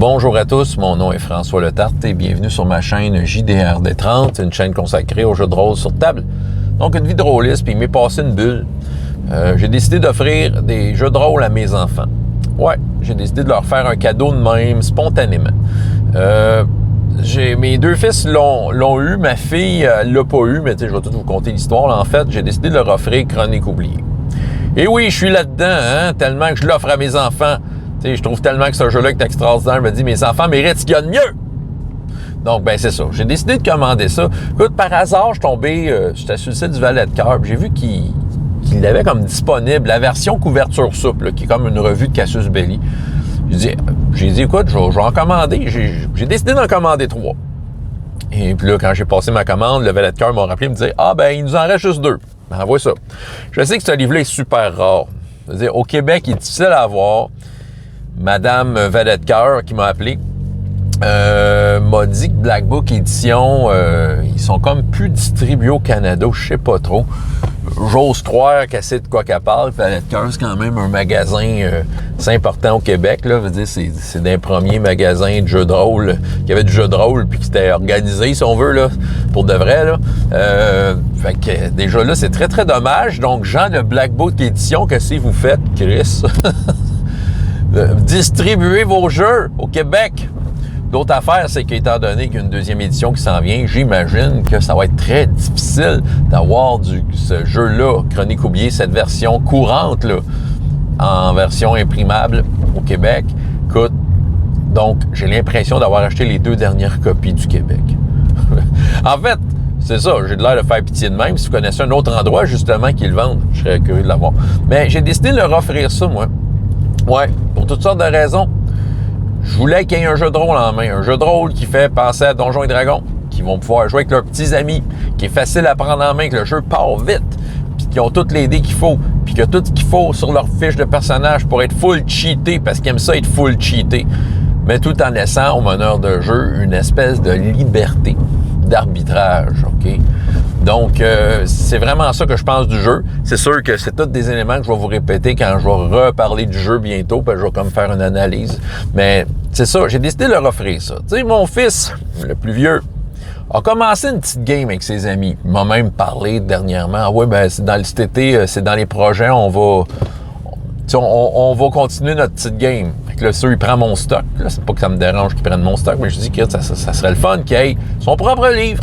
Bonjour à tous, mon nom est François Letarte et bienvenue sur ma chaîne JDRD30, une chaîne consacrée aux jeux de rôle sur table. Donc une vie de rôliste, puis il m'est passé une bulle. J'ai décidé d'offrir des jeux de rôle à mes enfants. Ouais, j'ai décidé de leur faire un cadeau de même, spontanément. Mes deux fils l'ont eu, ma fille l'a pas eu, mais je vais tout vous conter l'histoire. Là, en fait, j'ai décidé de leur offrir Chronique oubliée. Et oui, je suis là-dedans, tellement que je l'offre à mes enfants. Je trouve tellement que ce jeu-là est extraordinaire. Je me dis, mes enfants méritent ce qu'il y a de mieux. Donc, ben c'est ça. J'ai décidé de commander ça. Écoute, par hasard, je suis tombé, j'étais sur le site du Valet de Cœur, j'ai vu qu'il l'avait comme disponible, la version couverture souple, qui est comme une revue de Cassius Belli. J'ai dit, écoute, je vais en commander. J'ai décidé d'en commander 3. Et puis là, quand j'ai passé ma commande, le Valet de Cœur m'a rappelé, me dit, il nous en reste juste 2. Ben, envoie ça. Je sais que ce livre-là est super rare. C'est-à-dire, au Québec, il est difficile à avoir. Madame Valet de Cœur, qui m'a appelé, m'a dit que Black Book Édition, ils sont comme plus distribués au Canada, je sais pas trop. J'ose croire qu'elle sait de quoi qu'elle parle. Valet de Cœur, c'est quand même un magasin c'est important au Québec, là. Je veux dire, c'est d'un premier magasin de jeux de rôle, qui avait du jeu de rôle, puis qui était organisé, si on veut, là, pour de vrai, là. Fait que déjà là, c'est très, très dommage. Donc, Jean de Black Book Édition, qu'est-ce que vous faites, Chris? Distribuez vos jeux au Québec. L'autre affaire, c'est qu'étant donné qu'il y a une deuxième édition qui s'en vient, j'imagine que ça va être très difficile d'avoir ce jeu-là, Chronique oubliée, cette version courante, là, en version imprimable au Québec. Écoute, donc, j'ai l'impression d'avoir acheté les 2 dernières copies du Québec. En fait, c'est ça, j'ai de l'air de faire pitié de même. Si vous connaissez un autre endroit, justement, qui le vendent, je serais curieux de l'avoir. Mais j'ai décidé de leur offrir ça, moi. Ouais, pour toutes sortes de raisons. Je voulais qu'il y ait un jeu de rôle en main. Un jeu de rôle qui fait penser à Donjons et Dragons, qui vont pouvoir jouer avec leurs petits amis, qui est facile à prendre en main, que le jeu part vite, puis qui ont toutes les dés qu'il faut, puis qu'il y a tout ce qu'il faut sur leur fiche de personnage pour être full cheaté, parce qu'ils aiment ça être full cheaté, mais tout en laissant au meneur de jeu une espèce de liberté d'arbitrage, OK? Donc, c'est vraiment ça que je pense du jeu. C'est sûr que c'est tous des éléments que je vais vous répéter quand je vais reparler du jeu bientôt, puis je vais comme faire une analyse. Mais c'est ça, j'ai décidé de leur offrir ça. Tu sais, mon fils, le plus vieux, a commencé une petite game avec ses amis. Il m'a même parlé dernièrement. Ah ouais, ben c'est dans cet été, c'est dans les projets, on va continuer notre petite game. Fait que là, ça, il prend mon stock. Là, c'est pas que ça me dérange qu'il prenne mon stock, mais je dis que ça serait le fun qu'il ait son propre livre.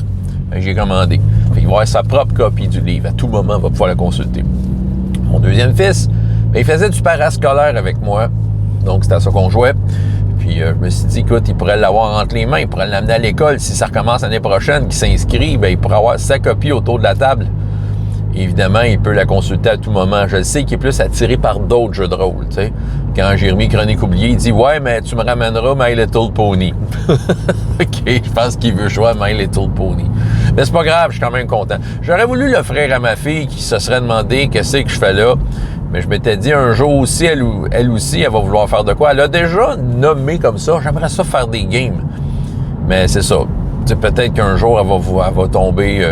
Fait que j'ai commandé. Fait qu'il va avoir sa propre copie du livre. À tout moment, il va pouvoir la consulter. Mon deuxième fils, il faisait du parascolaire avec moi. Donc, c'était à ça qu'on jouait. Puis, je me suis dit, écoute, il pourrait l'avoir entre les mains. Il pourrait l'amener à l'école. Si ça recommence l'année prochaine, qu'il s'inscrit, il pourrait avoir sa copie autour de la table. Évidemment, il peut la consulter à tout moment. Je le sais qu'il est plus attiré par d'autres jeux de rôle, tu sais. Quand j'ai remis Chronique oubliée, il dit « Ouais, mais tu me ramèneras My Little Pony. » OK, je pense qu'il veut jouer à My Little Pony. Mais c'est pas grave, je suis quand même content. J'aurais voulu l'offrir à ma fille qui se serait demandé « Qu'est-ce que je fais là? » Mais je m'étais dit un jour aussi, elle aussi, elle va vouloir faire de quoi. Elle a déjà nommé comme ça. J'aimerais ça faire des games. Mais c'est ça. T'sais, peut-être qu'un jour, elle va tomber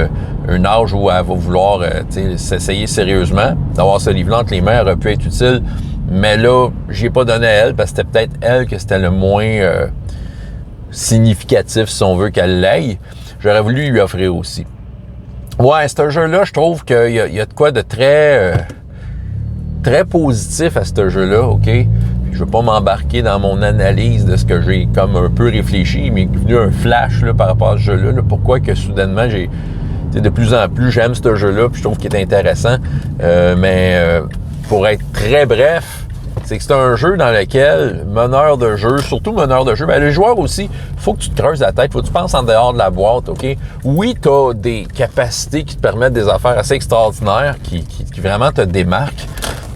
un âge où elle va vouloir s'essayer sérieusement. D'avoir ce livre-là entre les mains aurait pu être utile. Mais là, j'y ai pas donné à elle parce que c'était peut-être elle que c'était le moins significatif, si on veut qu'elle l'aille. J'aurais voulu lui offrir aussi. Ouais, ce jeu-là, je trouve qu'il y a de quoi de très positif à ce jeu-là, OK? Je veux pas m'embarquer dans mon analyse de ce que j'ai comme un peu réfléchi. Il m'est venu un flash là, par rapport à ce jeu-là. Là, pourquoi que soudainement, de plus en plus, j'aime ce jeu-là, puis je trouve qu'il est intéressant. Mais pour être très bref, c'est que c'est un jeu dans lequel, meneur de jeu, surtout meneur de jeu, les joueurs aussi, faut que tu te creuses la tête, faut que tu penses en dehors de la boîte, OK? Oui, tu as des capacités qui te permettent des affaires assez extraordinaires, qui vraiment te démarquent,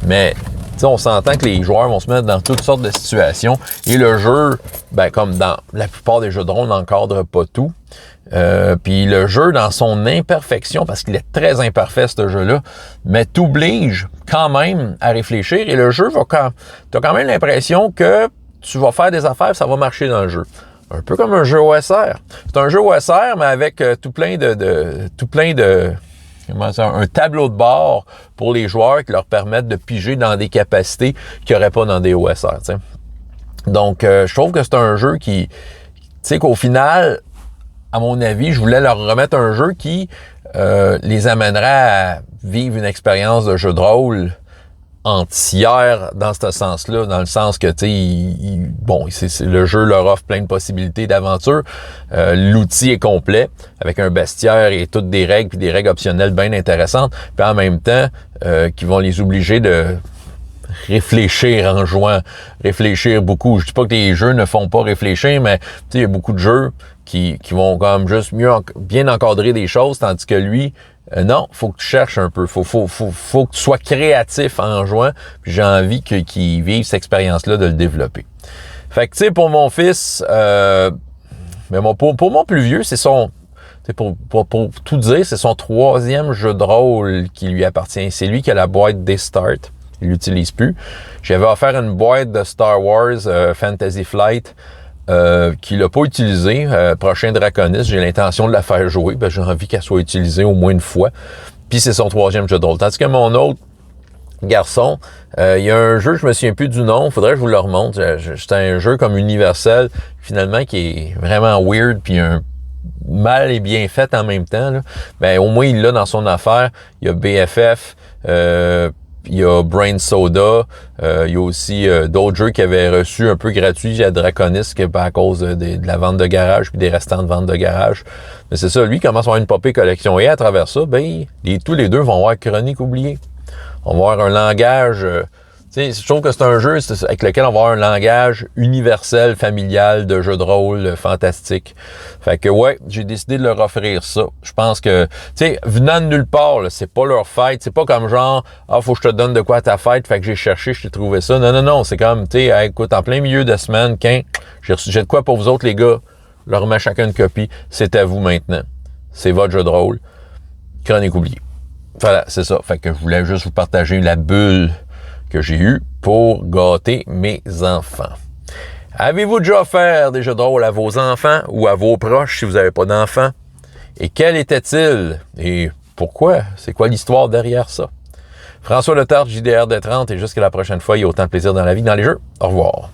mais on s'entend que les joueurs vont se mettre dans toutes sortes de situations et le jeu, comme dans la plupart des jeux de rôle, n'encadre pas tout. Puis le jeu, dans son imperfection, parce qu'il est très imparfait ce jeu-là, mais t'oblige quand même à réfléchir et le jeu t'as quand même l'impression que tu vas faire des affaires et ça va marcher dans le jeu. Un peu comme un jeu OSR. C'est un jeu OSR, mais avec tout plein de un tableau de bord pour les joueurs qui leur permettent de piger dans des capacités qu'il n'y aurait pas dans des OSR. T'sais. Donc, je trouve que c'est un jeu qui, tu sais, qu'au final, à mon avis, je voulais leur remettre un jeu qui les amènerait à vivre une expérience de jeu de rôle entière dans ce sens-là, dans le sens que, tu sais, bon, le jeu leur offre plein de possibilités d'aventure. L'outil est complet, avec un bestiaire et toutes des règles, puis des règles optionnelles bien intéressantes, puis en même temps, qui vont les obliger de réfléchir en jouant, réfléchir beaucoup. Je dis pas que les jeux ne font pas réfléchir, mais tu sais, il y a beaucoup de jeux qui vont quand même juste bien encadrer des choses, tandis que lui, non, faut que tu cherches un peu, faut que tu sois créatif en jouant, puis j'ai envie qu'il vive cette expérience-là de le développer. Fait que tu sais, pour mon fils, mais pour mon plus vieux, c'est son, pour tout dire, c'est son 3e jeu de rôle qui lui appartient. C'est lui qui a la boîte des Start. Il l'utilise plus. J'avais offert une boîte de Star Wars Fantasy Flight qu'il n'a pas utilisée. Prochain Draconis, j'ai l'intention de la faire jouer. J'ai envie qu'elle soit utilisée au moins une fois. Puis c'est son 3e jeu de rôle. Tandis que mon autre garçon, il y a un jeu, je me souviens plus du nom, faudrait que je vous le remonte. C'est un jeu comme universel, finalement, qui est vraiment weird, puis mal et bien fait en même temps. Là. Ben, au moins, il l'a dans son affaire. Il y a BFF, il y a Brain Soda, il y a aussi d'autres jeux qui avaient reçu un peu gratuit à Draconis à cause de la vente de garage puis des restants de vente de garage. Mais c'est ça, lui, il commence à avoir une popée collection. Et à travers ça, ben, tous les deux vont avoir Chronique oubliée. On va avoir un langage... tu sais, je trouve que c'est un jeu avec lequel on va avoir un langage universel, familial, de jeu de rôle fantastique. Fait que ouais, j'ai décidé de leur offrir ça. Je pense que, tu sais, venant de nulle part, là, c'est pas leur fête. C'est pas comme genre, faut que je te donne de quoi à ta fête, fait que j'ai cherché, je t'ai trouvé ça. Non, c'est comme, tu sais, hey, écoute, en plein milieu de semaine, j'ai de quoi pour vous autres, les gars. Je leur remets chacun une copie. C'est à vous maintenant. C'est votre jeu de rôle. Chronique oubliée. Voilà, c'est ça. Fait que je voulais juste vous partager la bulle que j'ai eue pour gâter mes enfants. Avez-vous déjà offert des jeux de rôle à vos enfants ou à vos proches si vous n'avez pas d'enfants? Et quel était-il? Et pourquoi? C'est quoi l'histoire derrière ça? François Letarte, JDR de 30, et jusqu'à la prochaine fois, il y a autant de plaisir dans la vie que dans les jeux. Au revoir.